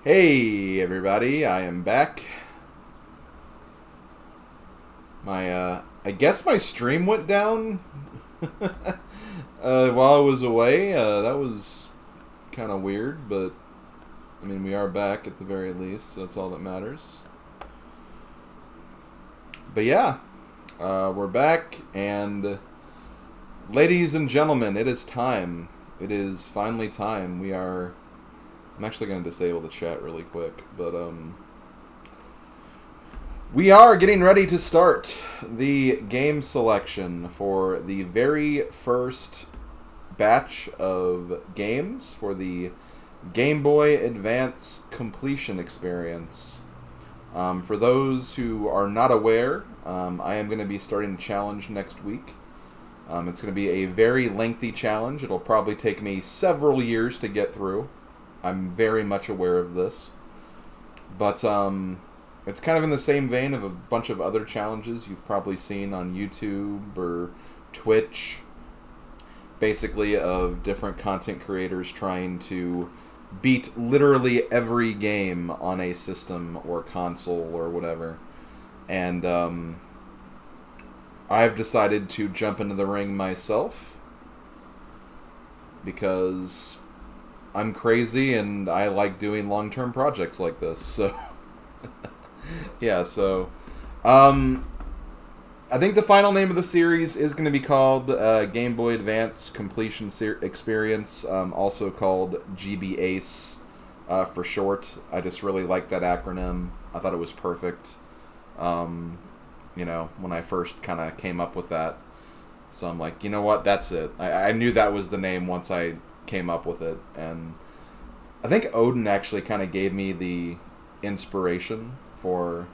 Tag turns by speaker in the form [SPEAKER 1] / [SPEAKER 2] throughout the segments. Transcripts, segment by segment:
[SPEAKER 1] Hey everybody, I am back. I guess my stream went down while I was away. That was kind of weird, but I mean, we are back at the very least, so that's all that matters. But yeah, we're back, and ladies and gentlemen, it is time. It is finally time. I'm actually going to disable the chat really quick, but we are getting ready to start the game selection for the very first batch of games for the Game Boy Advance completion experience. For those who are not aware, I am going to be starting a challenge next week. It's going to be a very lengthy challenge. It'll probably take me several years to get through. I'm very much aware of this. But it's kind of in the same vein of a bunch of other challenges you've probably seen on YouTube or Twitch. Basically of different content creators trying to beat literally every game on a system or console or whatever. And I've decided to jump into the ring myself because I'm crazy and I like doing long-term projects like this. So yeah, so I think the final name of the series is going to be called Game Boy Advance Completion Experience, also called GBACE for short. I just really like that acronym. I thought it was perfect, when I first kind of came up with that. So I'm like, you know what, that's it. I knew that was the name once I came up with it, and I think Odin actually kind of gave me the inspiration for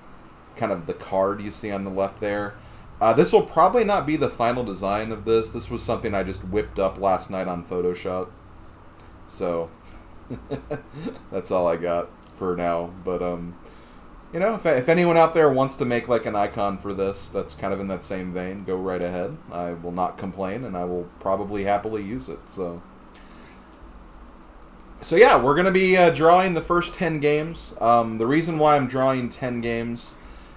[SPEAKER 1] kind of the card you see on the left there. This will probably not be the final design of this. This was something I just whipped up last night on Photoshop. So, that's all I got for now. But, if anyone out there wants to make like an icon for this that's kind of in that same vein, go right ahead. I will not complain, and I will probably happily use it. So yeah, we're going to be drawing the first 10 games. The reason why I'm drawing 10 games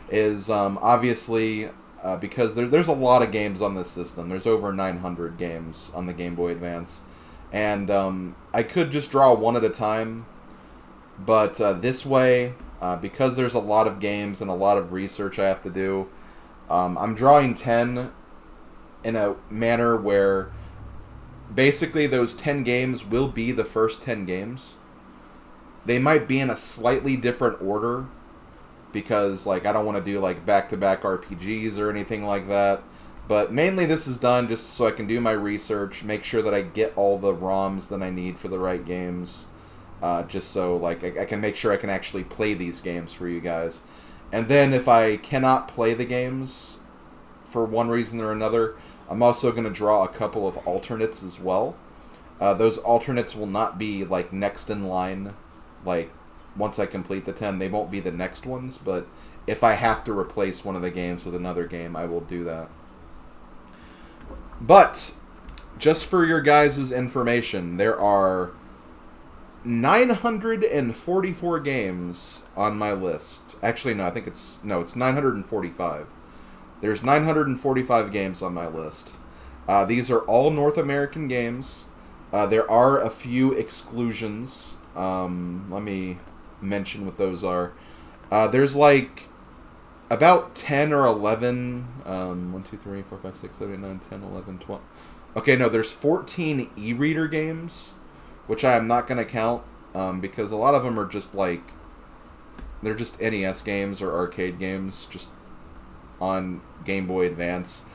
[SPEAKER 1] is obviously because there's a lot of games on this system. There's over 900 games on the Game Boy Advance. And I could just draw one at a time. But this way, because there's a lot of games and a lot of research I have to do, I'm drawing 10 in a manner where basically those 10 games will be the first 10 games. They might be in a slightly different order because I don't want to do back-to-back RPGs or anything like that. But mainly this is done just so I can do my research, make sure that I get all the ROMs that I need for the right games, just so I can make sure I can actually play these games for you guys. And then if I cannot play the games for one reason or another, I'm also going to draw a couple of alternates as well. Those alternates will not be next in line. Once I complete the 10, they won't be the next ones. But if I have to replace one of the games with another game, I will do that. But just for your guys' information, there are 944 games on my list. Actually, no, it's 945. There's 945 games on my list. These are all North American games. There are a few exclusions. Let me mention what those are. There's about 10 or 11. 1, 2, 3, 4, 5, 6, 7, 8, 9, 10, 11, 12. Okay, no, there's 14 e-reader games, which I am not going to count because a lot of them are just they're just NES games or arcade games, just on Game Boy Advance.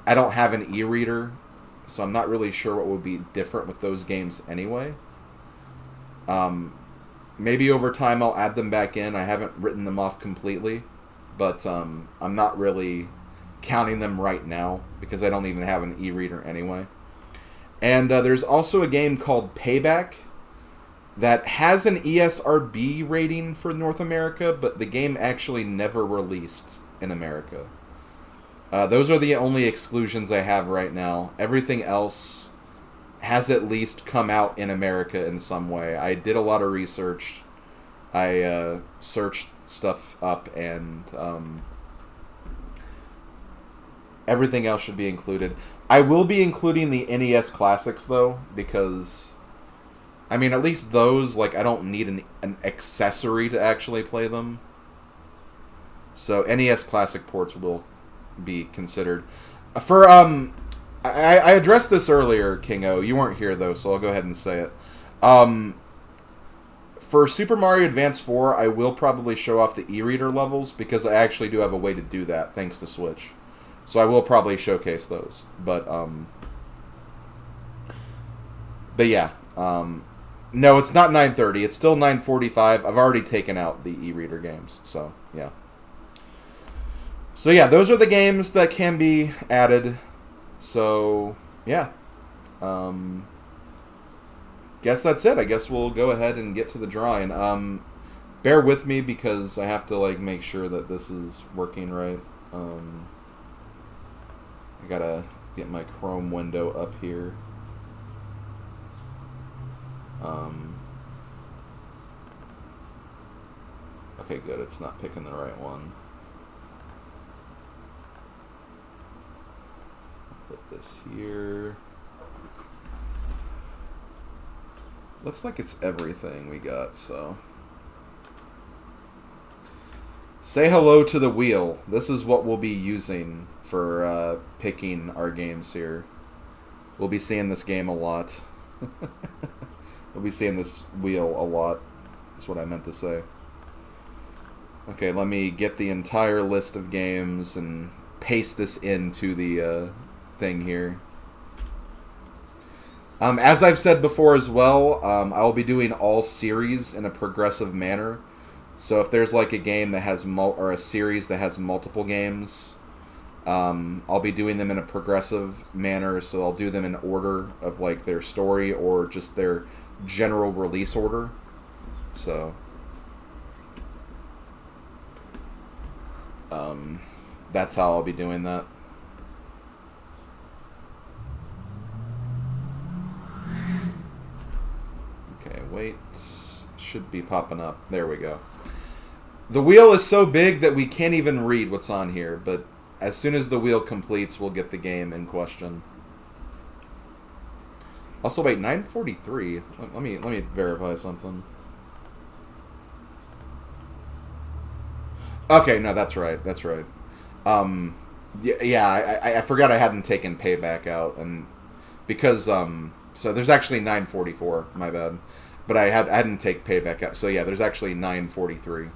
[SPEAKER 1] I don't have an e-reader, so I'm not really sure what would be different with those games anyway. Maybe over time I'll add them back in. I haven't written them off completely, but I'm not really counting them right now because I don't even have an e-reader anyway. And there's also a game called Payback that has an ESRB rating for North America, but the game actually never released in America. Those are the only exclusions I have right now. Everything else has at least come out in America in some way. I did a lot of research. I searched stuff up, and everything else should be included. I will be including the NES Classics, though, because, I mean, at least those, like, I don't need an accessory to actually play them. So NES Classic ports will be considered. For, I addressed this earlier, Kingo. You weren't here, though, so I'll go ahead and say it. For Super Mario Advance 4, I will probably show off the e-reader levels, because I actually do have a way to do that, thanks to Switch. So I will probably showcase those. But yeah. No, it's not 9:30. It's still 9:45. I've already taken out the e-reader games. So, yeah. So, yeah, those are the games that can be added. So, yeah. Guess that's it. I guess we'll go ahead and get to the drawing. Bear with me because I have to, like, make sure that this is working right. I gotta get my Chrome window up here. Okay, good. It's not picking the right one. Put this here. Looks like it's everything we got, so. Say hello to the wheel. This is what we'll be using for picking our games here. We'll be seeing this game a lot. We'll be seeing this wheel a lot. That's what I meant to say. Okay, let me get the entire list of games and paste this into the thing here. As I've said before as well, I will be doing all series in a progressive manner. So if there's like a game that has or a series that has multiple games, I'll be doing them in a progressive manner. So I'll do them in order of like their story or just their general release order. So that's how I'll be doing that. Okay, wait. Should be popping up. There we go. The wheel is so big that we can't even read what's on here, but as soon as the wheel completes, we'll get the game in question. Also, wait, 9:43. Let me verify something. Okay, no, that's right. That's right. Yeah, I forgot I hadn't taken Payback out, and because so there's actually 9:44. My bad, but I hadn't take Payback out. So yeah, there's actually 9:43.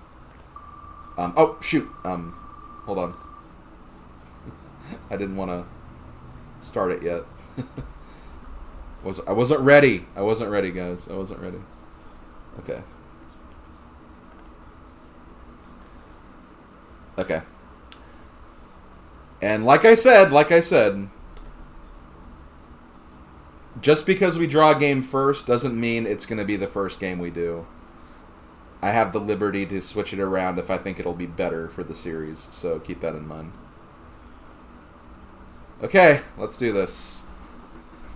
[SPEAKER 1] Oh shoot. Hold on. I didn't want to start it yet. I wasn't ready. I wasn't ready, guys. I wasn't ready. Okay. Okay. And like I said, just because we draw a game first doesn't mean it's going to be the first game we do. I have the liberty to switch it around if I think it'll be better for the series, so keep that in mind. Okay, let's do this.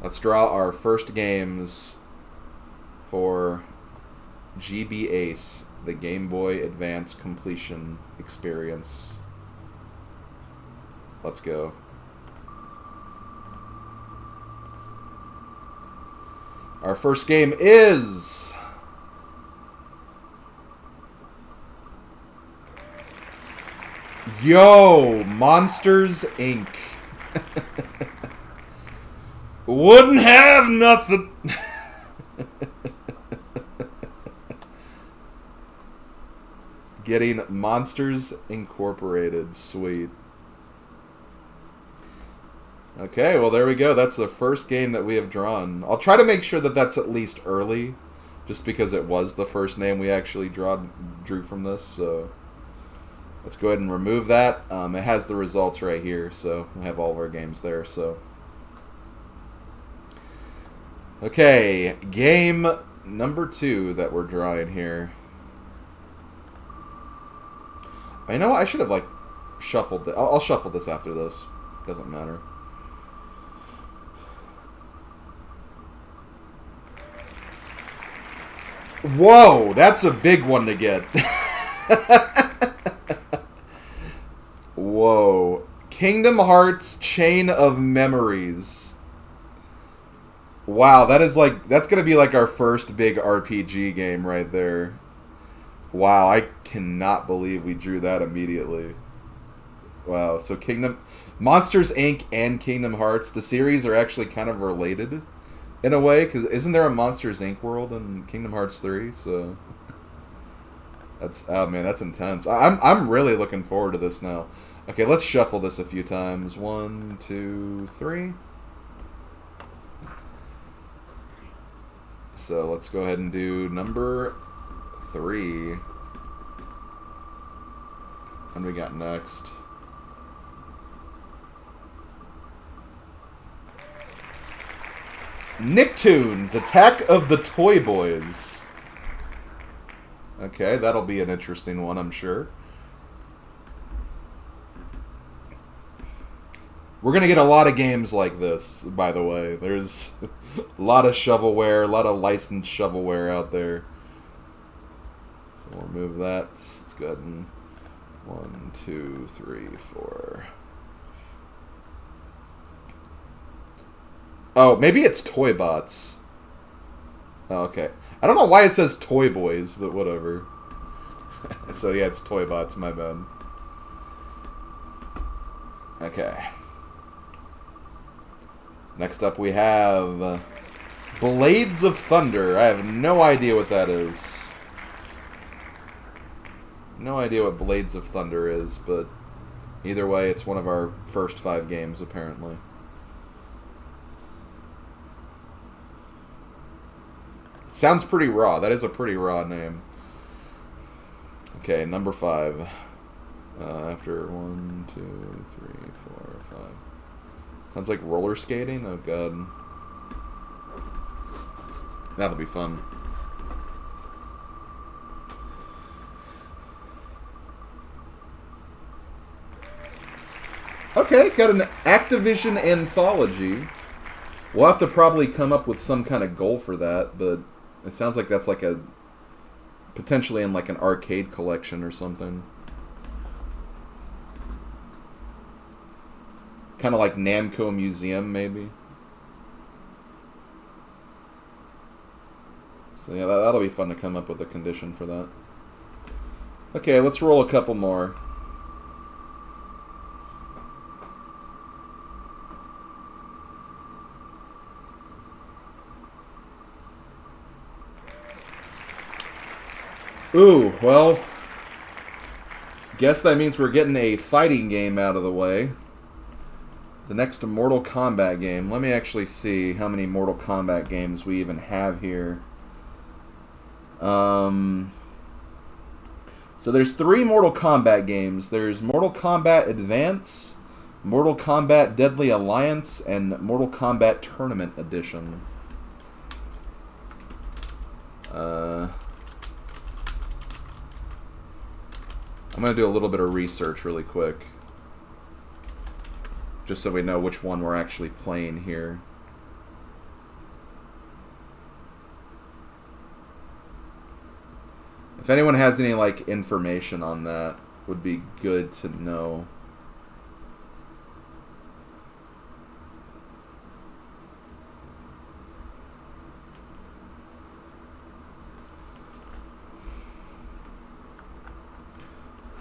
[SPEAKER 1] Let's draw our first games for GBACE, the Game Boy Advance Completion Experience. Let's go. Our first game is Monsters Inc. Wouldn't have nothing. Getting Monsters Incorporated. Sweet. Okay, well there we go. That's the first game that we have drawn. I'll try to make sure that that's at least early, just because it was the first name we actually drew from this. So let's go ahead and remove that. It has the results right here, so we have all of our games there. So okay, game number 2 that we're drawing here. I know I should have like shuffled it. I'll shuffle this after this. Doesn't matter. Whoa, that's a big one to get. Whoa. Kingdom Hearts Chain of Memories. Wow, that's going to be like our first big RPG game right there. Wow, I cannot believe we drew that immediately. Wow, so Monsters Inc. and Kingdom Hearts, the series are actually kind of related in a way, because isn't there a Monsters Inc. world in Kingdom Hearts 3? So oh man, that's intense. I'm really looking forward to this now. Okay, let's shuffle this a few times. 1, 2, 3. So let's go ahead and do number 3. And we got next. Nicktoons Attack of the Toy Boys. Okay, that'll be an interesting one, I'm sure. We're going to get a lot of games like this, by the way. There's a lot of shovelware, a lot of licensed shovelware out there. So we'll remove that. Let's go ahead and 1, 2, 3, 4. Oh, maybe it's Toybots. Oh, okay. I don't know why it says Toy Boys, but whatever. So yeah, it's Toybots, my bad. Okay. Next up we have Blades of Thunder. I have no idea what that is. No idea what Blades of Thunder is, but either way, it's one of our first 5 games, apparently. Sounds pretty raw. That is a pretty raw name. Okay, number 5. After 1, 2, 3, 4, 5. Sounds like roller skating? Oh god. That'll be fun. Okay, got an Activision Anthology. We'll have to probably come up with some kind of goal for that, but it sounds like that's like a potentially in like an arcade collection or something. Kind of like Namco Museum, maybe. So yeah, that'll be fun to come up with a condition for that. Okay, let's roll a couple more. Ooh, well, guess that means we're getting a fighting game out of the way. The next Mortal Kombat game. Let me actually see how many Mortal Kombat games we even have here. So there's 3 Mortal Kombat games. There's Mortal Kombat Advance, Mortal Kombat Deadly Alliance, and Mortal Kombat Tournament Edition. I'm going to do a little bit of research really quick, just so we know which one we're actually playing here. If anyone has any like information on that, would be good to know.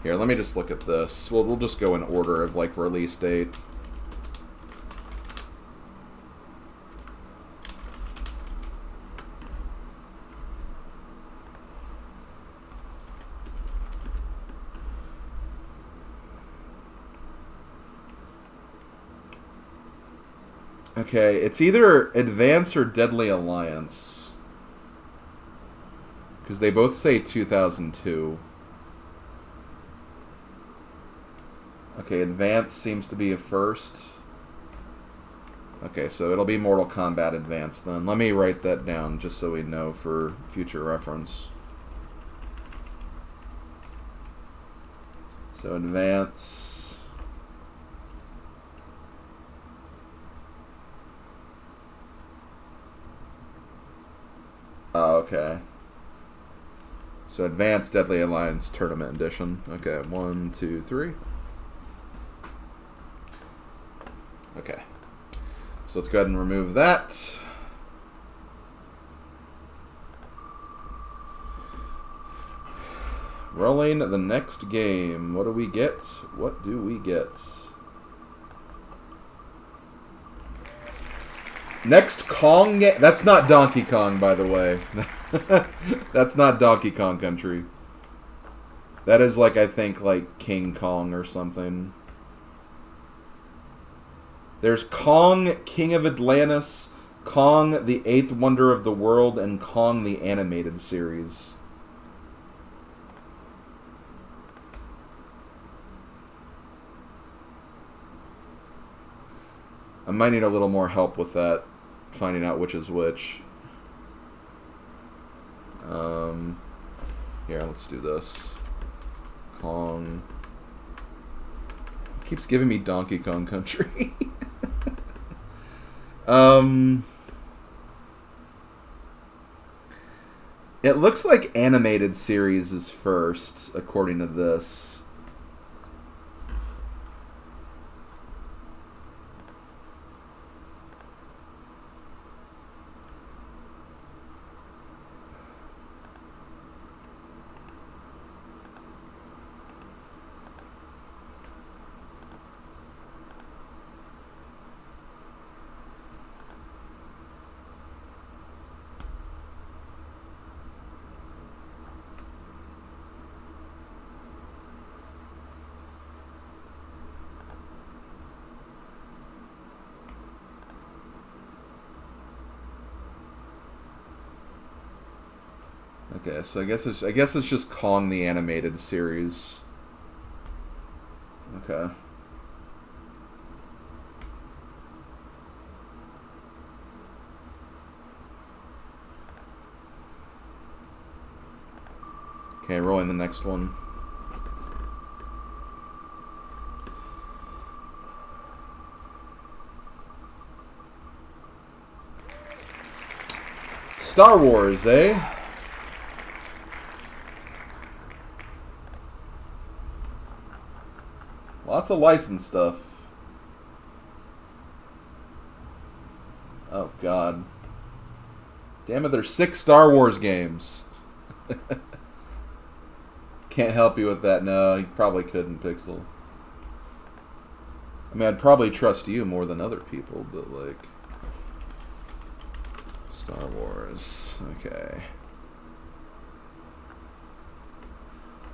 [SPEAKER 1] Here, let me just look at this. We'll just go in order of like release date. Okay, it's either Advance or Deadly Alliance, because they both say 2002. Okay, Advance seems to be a first. Okay, so it'll be Mortal Kombat Advance then. Let me write that down just so we know for future reference. So Advance. Oh, okay. So Advanced Deadly Alliance Tournament Edition. Okay, 1, 2, 3. Okay. So let's go ahead and remove that. Rolling the next game. What do we get? What do we get? Next Kong game. That's not Donkey Kong, by the way. That's not Donkey Kong Country. That is like, I think, like King Kong or something. There's Kong, King of Atlantis, Kong, the Eighth Wonder of the World, and Kong, the Animated Series. I might need a little more help with that, finding out which is which. Here, let's do this. Kong. It keeps giving me Donkey Kong Country. It looks like Animated Series is first, according to this. Okay, so I guess it's just Kong the Animated Series. Okay. Okay, rolling the next one. Star Wars, eh? Lots of licensed stuff. Oh, God. Damn it, there's 6 Star Wars games. Can't help you with that. No, you probably couldn't, Pixel. I mean, I'd probably trust you more than other people, but, like... Star Wars. Okay.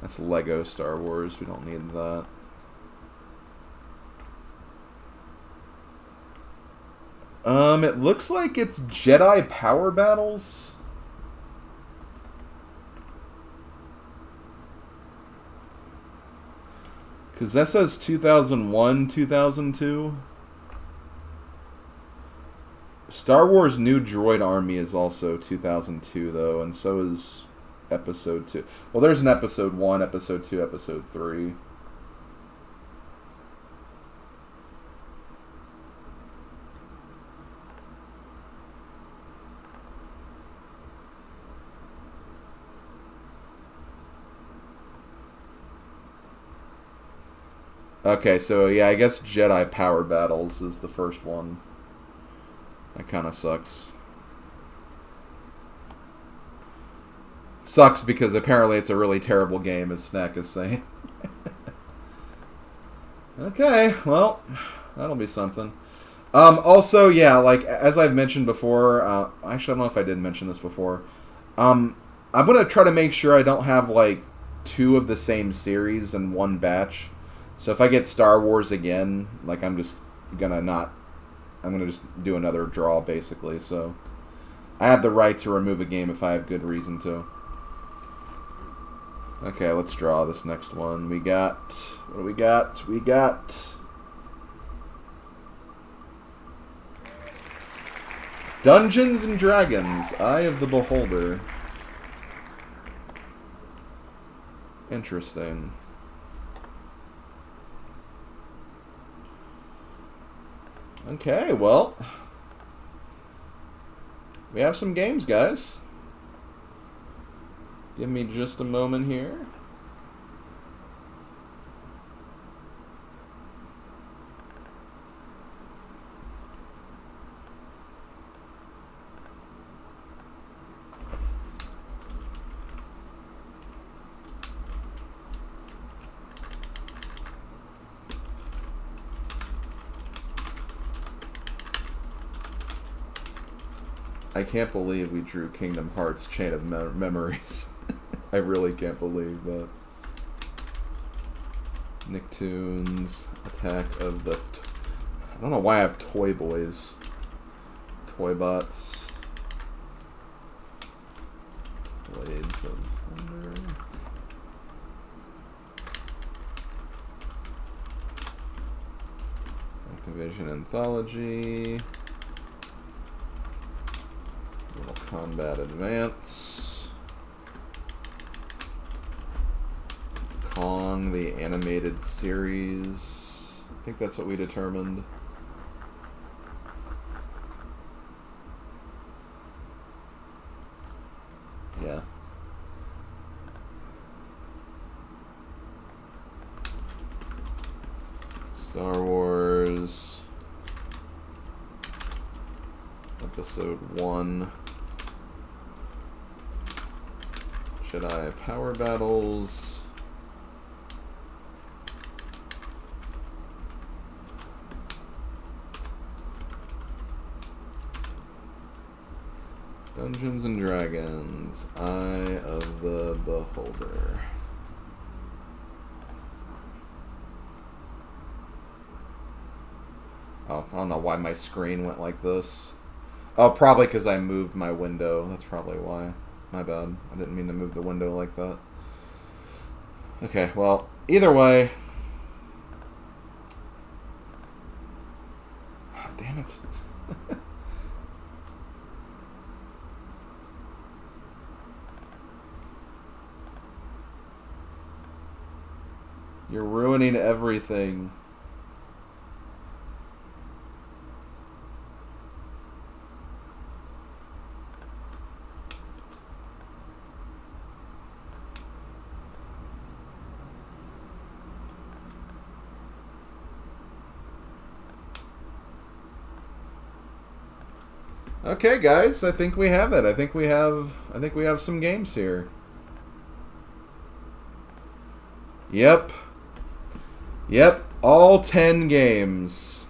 [SPEAKER 1] That's Lego Star Wars. We don't need that. It looks like it's Jedi Power Battles. Because that says 2001, 2002. Star Wars New Droid Army is also 2002, though, and so is Episode 2. Well, there's an Episode 1, Episode 2, Episode 3. Okay, so yeah, I guess Jedi Power Battles is the first one. That kind of sucks. Sucks because apparently it's a really terrible game, as Snack is saying. Okay, well, that'll be something. Also, yeah, like, as I've mentioned before, actually, I don't know if I did mention this before. I'm going to try to make sure I don't have, like, 2 of the same series in one batch. So if I get Star Wars again, like, I'm just going to just do another draw, basically. So I have the right to remove a game if I have good reason to. Okay, let's draw this next one. We got... What do we got? We got... Dungeons and Dragons, Eye of the Beholder. Interesting. Okay, well, we have some games, guys. Give me just a moment here. I can't believe we drew Kingdom Hearts Chain of Memories. I really can't believe that. Nicktoons, Attack of the... I don't know why I have Toy Boys. Toybots. Blades of Thunder. Activision Anthology. Kombat Advance. Kong, the animated series. I think that's what we determined. Yeah. Star Wars. Episode 1. Jedi Power Battles. Dungeons and Dragons. Eye of the Beholder. Oh, I don't know why my screen went like this. Oh, probably because I moved my window. That's probably why. My bad. I didn't mean to move the window like that. Okay, well, either way. Oh, damn it. You're ruining everything. Okay, guys, I think we have it. I think we have some games here. Yep. Yep, all 10 games.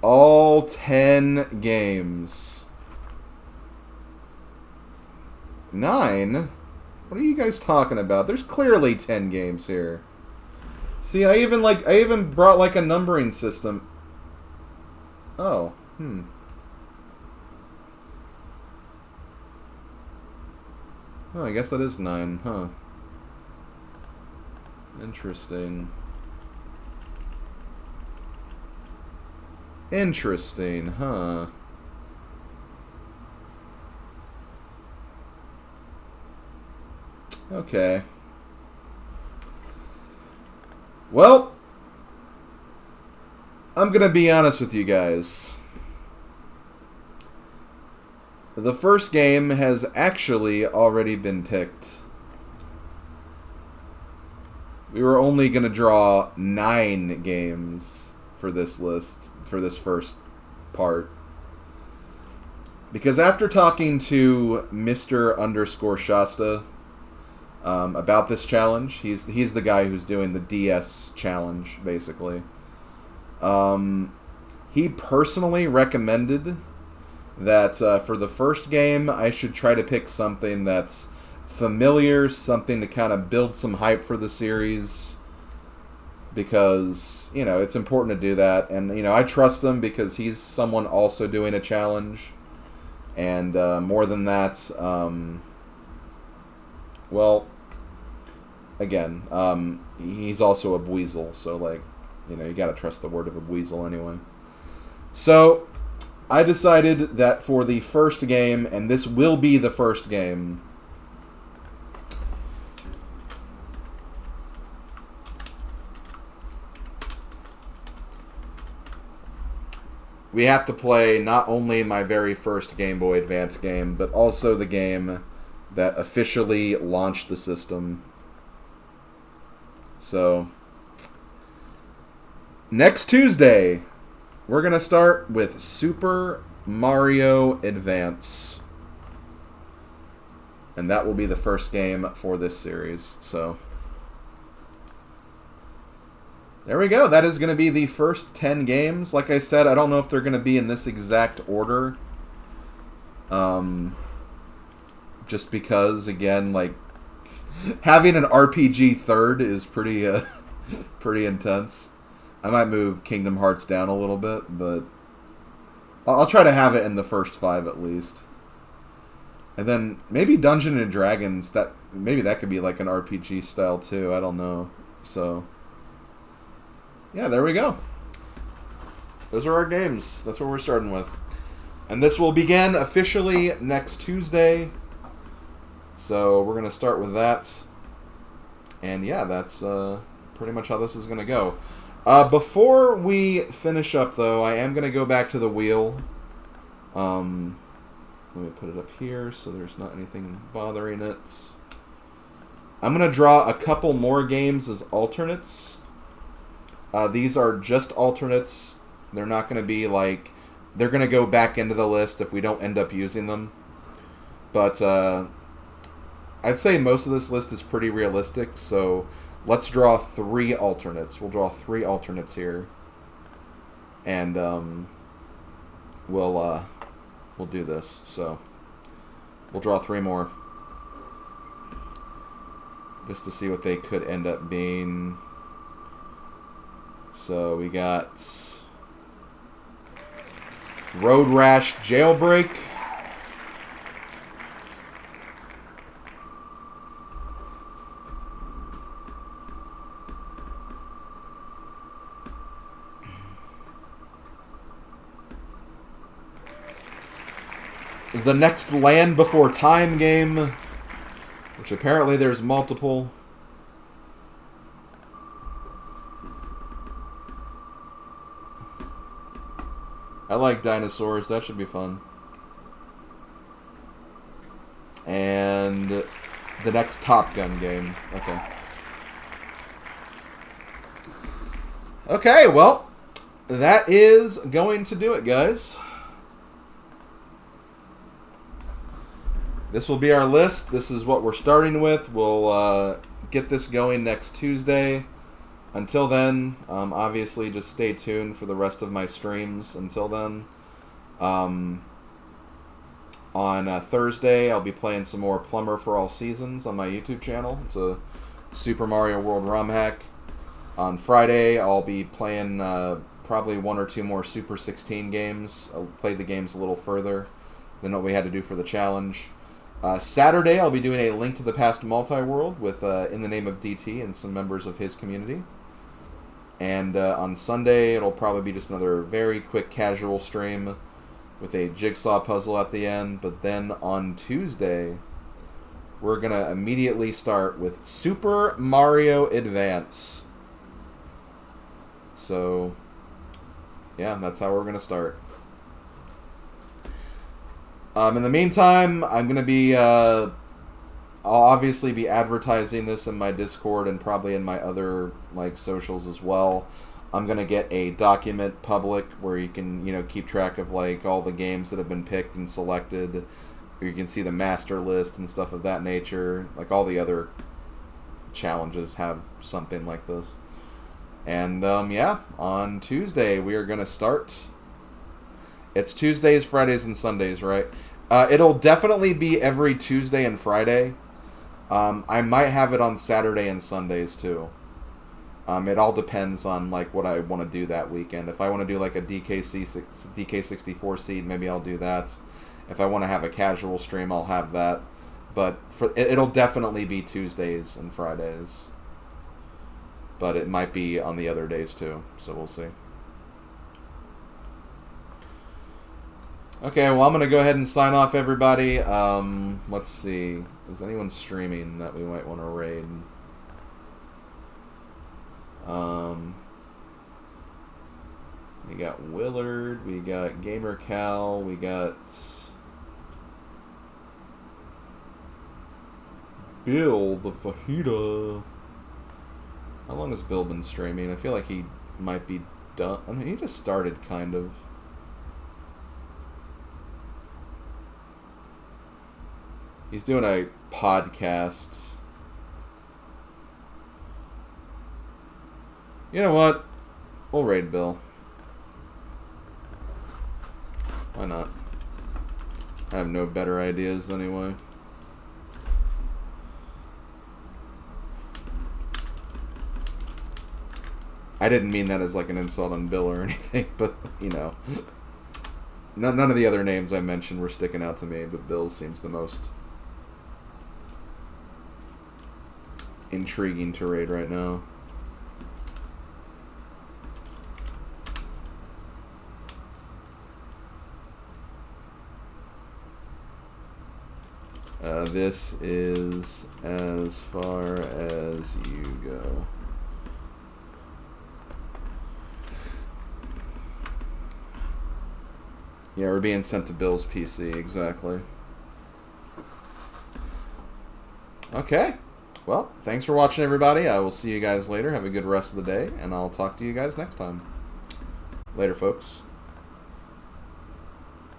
[SPEAKER 1] All 10 games. 9? What are you guys talking about? There's clearly 10 games here. See, I even brought like a numbering system. Oh, Oh, I guess that is 9, huh? Interesting. Interesting, huh? Okay. Well, I'm gonna be honest with you guys. The first game has actually already been picked. We were only gonna draw 9 games for this list, for this first part. Because after talking to Mr. Shasta about this challenge, he's the guy who's doing the DS challenge, basically. He personally recommended that for the first game, I should try to pick something that's familiar, something to kind of build some hype for the series. Because, you know, it's important to do that. And, you know, I trust him because he's someone also doing a challenge. And more than that, well, again, he's also a Bweasel. So, like, you know, you gotta trust the word of a Bweasel anyway. So I decided that for the first game, and this will be the first game, we have to play not only my very first Game Boy Advance game, but also the game that officially launched the system. So, next Tuesday, we're going to start with Super Mario Advance. And that will be the first game for this series. So, there we go. That is going to be the first 10 games. Like I said, I don't know if they're going to be in this exact order. Just because, again, like, having an RPG third is pretty pretty intense. I might move Kingdom Hearts down a little bit, but I'll try to have it in the first 5 at least. And then maybe Dungeons and Dragons, maybe that could be like an RPG style too. I don't know. So, yeah, there we go. Those are our games. That's what we're starting with. And this will begin officially next Tuesday. So we're going to start with that. And yeah, that's pretty much how this is going to go. Before we finish up, though, I am going to go back to the wheel. Let me put it up here so there's not anything bothering it. I'm going to draw a couple more games as alternates. These are just alternates. They're not going to be like... They're going to go back into the list if we don't end up using them. But I'd say most of this list is pretty realistic, so let's draw 3 alternates. We'll draw 3 alternates here. And we'll do this. So we'll draw 3 more. Just to see what they could end up being. So we got Road Rash Jailbreak. The Next Land Before Time game, which apparently there's multiple. I like dinosaurs. That should be fun. And the next Top Gun game. Okay. Okay, well, that is going to do it, guys. This will be our list. This is what we're starting with. We'll get this going next Tuesday. Until then, obviously, just stay tuned for the rest of my streams. Until then, on Thursday, I'll be playing some more Plumber for All Seasons on my YouTube channel. It's a Super Mario World ROM hack. On Friday, I'll be playing probably 1 or 2 more Super 16 games. I'll play the games a little further than what we had to do for the challenge. Saturday, I'll be doing a Link to the Past multi-world with In the Name of DT and some members of his community. And on Sunday, it'll probably be just another very quick casual stream with a jigsaw puzzle at the end. But then on Tuesday, we're going to immediately start with Super Mario Advance. So, yeah, that's how we're going to start. In the meantime, I'm going to be... I'll obviously be advertising this in my Discord and probably in my other socials as well. I'm going to get a document public where you can, keep track of all the games that have been picked and selected. You can see the master list and stuff of that nature. All the other challenges have something like this. And yeah, on Tuesday we are going to start. It's Tuesdays, Fridays, and Sundays, right? It'll definitely be every Tuesday and Friday. I might have it on Saturday and Sundays too. It all depends on what I want to do that weekend. If I want to do a DK64 seed, maybe I'll do that. If I want to have a casual stream, I'll have that. But it'll definitely be Tuesdays and Fridays. But it might be on the other days too, so we'll see. Okay, well, I'm going to go ahead and sign off, everybody. Let's see. Is anyone streaming that we might want to raid? We got Willard. We got Gamer Cal. We got Bill the Fajita. How long has Bill been streaming? I feel like he might be done. I mean, he just started, kind of. He's doing a podcast. You know what? We'll raid Bill. Why not? I have no better ideas anyway. I didn't mean that as like an insult on Bill or anything, but, you know. None of the other names I mentioned were sticking out to me, but Bill seems the most intriguing to raid right now. This is as far as you go. Yeah, we're being sent to Bill's PC, exactly. Okay. Well, thanks for watching, everybody. I will see you guys later. Have a good rest of the day, and I'll talk to you guys next time. Later, folks.